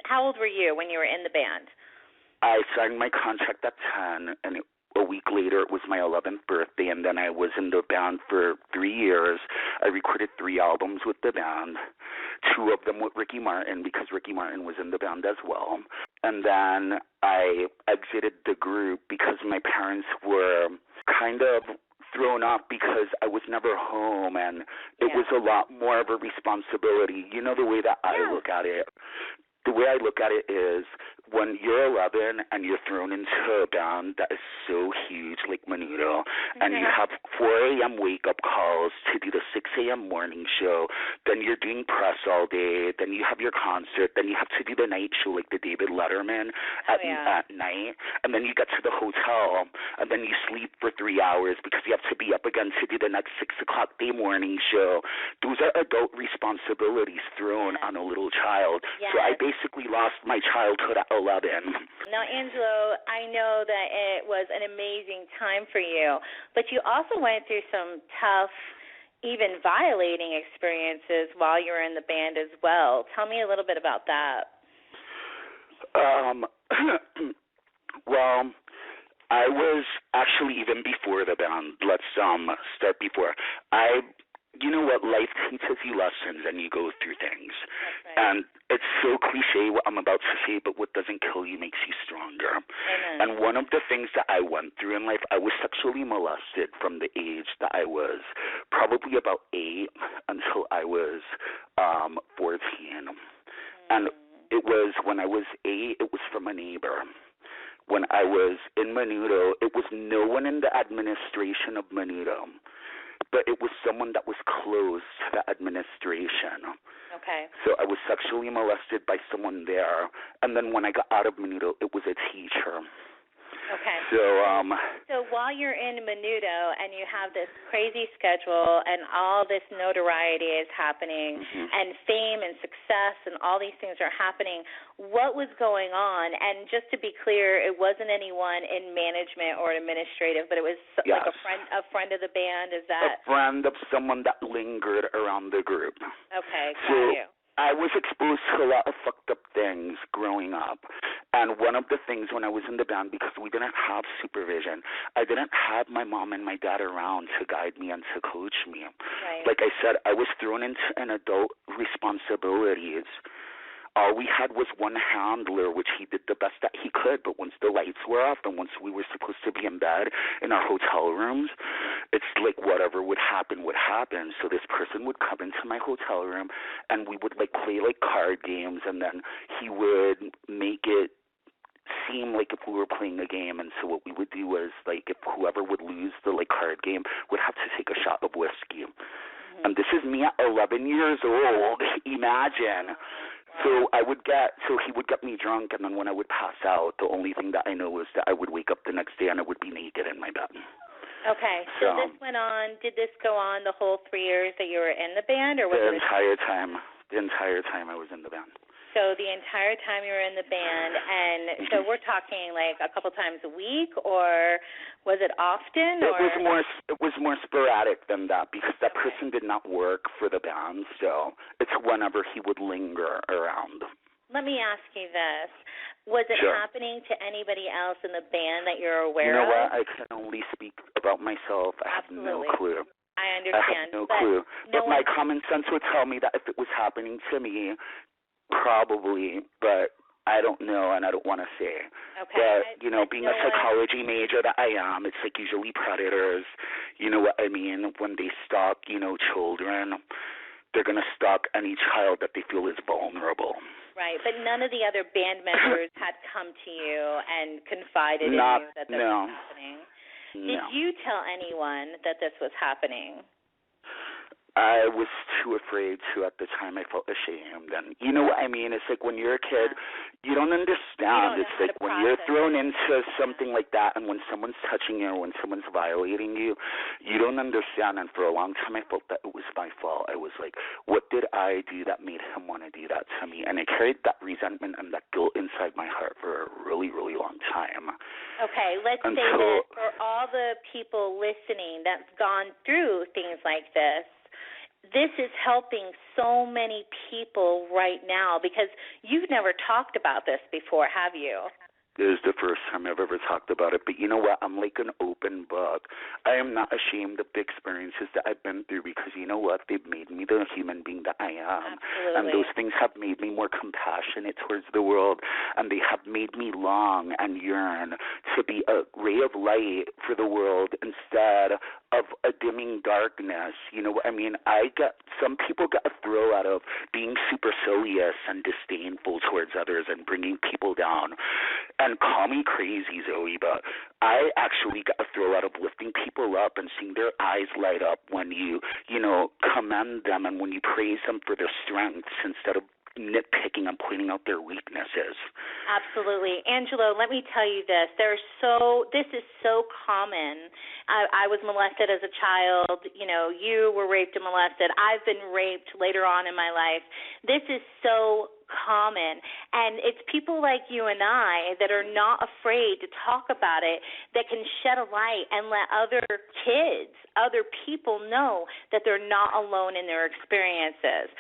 how old were you when you were in the band? I signed my contract at 10, and a week later it was my 11th birthday, and then I was in the band for 3 years. I recorded 3 albums with the band, 2 of them with Ricky Martin because Ricky Martin was in the band as well. And then I exited the group because my parents were kind of thrown off because I was never home, and it was a lot more of a responsibility. You know, the way that I look at it. The way I look at it is when you're 11 and you're thrown into a band that is so huge like Menudo, and you have 4 a.m. wake-up calls to do the 6 a.m. morning show, then you're doing press all day, then you have your concert, then you have to do the night show like the David Letterman at night, and then you get to the hotel, and then you sleep for 3 hours because you have to be up again to do the next 6 o'clock day morning show. Those are adult responsibilities thrown on a little child. So I basically lost my childhood at 11. Now, Angelo, I know that it was an amazing time for you, but you also went through some tough, even violating experiences while you were in the band as well. Tell me a little bit about that. Well, I was actually, even before the band, let's start before. You know what, life teaches you lessons and you go through things. Right. And it's so cliche what I'm about to say, but what doesn't kill you makes you stronger. Amen. And one of the things that I went through in life, I was sexually molested from the age that I was probably about 8 until I was 14. And it was, when I was 8, it was from a neighbor. When I was in Menudo, it was no one in the administration of Menudo, but it was someone that was close to the administration. Okay. So I was sexually molested by someone there, and then when I got out of Menudo, it was a teacher. Okay. So while you're in Menudo and you have this crazy schedule and all this notoriety is happening and fame and success and all these things are happening, what was going on? And just to be clear, it wasn't anyone in management or administrative, but it was like a friend of the band. Is that a friend of someone that lingered around the group? Okay, got you. I was exposed to a lot of fucked up things growing up. And one of the things when I was in the band, because we didn't have supervision, I didn't have my mom and my dad around to guide me and to coach me. Right. Like I said, I was thrown into an adult responsibilities. All we had was one handler, which he did the best that he could. But once the lights were off and once we were supposed to be in bed in our hotel rooms, it's like whatever would happen would happen. So this person would come into my hotel room and we would like play like card games, and then he would make it seem like if we were playing a game. And so what we would do was, like, if whoever would lose the like card game would have to take a shot of whiskey. And this is me at 11 years old. Imagine. So he would get me drunk, and then when I would pass out, the only thing that I know was that I would wake up the next day and I would be naked in my bed. Okay, so this went on. Did this go on the whole 3 years that you were in the band, or was the entire time? The entire time I was in the band. So the entire time you were in the band, and so we're talking like a couple times a week, or was it often? It was more sporadic than that because that person did not work for the band, so it's whenever he would linger around. Let me ask you this. Was it happening to anybody else in the band that you're aware of? You know what? I can only speak about myself. I have no clue. I understand. I have no clue. But my common sense would tell me that if it was happening to me, probably, but I don't know and I don't want to say. Okay. But, being a psychology major that I am, it's like usually predators, you know what I mean? When they stalk, children, they're going to stalk any child that they feel is vulnerable. Right, but none of the other band members had come to you and confided in you that this was happening. Did you tell anyone that this was happening? I was too afraid to. At the time, I felt ashamed. And you know what I mean? It's like when you're a kid, you don't understand. It's like when you're thrown into something like that, and when someone's touching you or when someone's violating you, you don't understand. And for a long time, I felt that it was my fault. I was like, what did I do that made him want to do that to me? And I carried that resentment and that guilt inside my heart for a really, really long time. Okay, let's say that for all the people listening that's gone through things like this, this is helping so many people right now, because you've never talked about this before, have you? This is the first time I've ever talked about it. But you know what? I'm like an open book. I am not ashamed of the experiences that I've been through, because you know what? They've made me the human being that I am. Absolutely. And those things have made me more compassionate towards the world, and they have made me long and yearn to be a ray of light for the world instead of a dimming darkness. You know what I mean? Some people get a thrill out of being supercilious and disdainful towards others and bringing people down. And call me crazy, Zoe, but I actually got a thrill out of lifting people up and seeing their eyes light up when you commend them and when you praise them for their strengths instead of nitpicking and pointing out their weaknesses. Absolutely. Angelo, let me tell you this. This is so common. I was molested as a child. You were raped and molested. I've been raped later on in my life. This is so common, and it's people like you and I that are not afraid to talk about it, that can shed a light and let other kids, other people know that they're not alone in their experiences.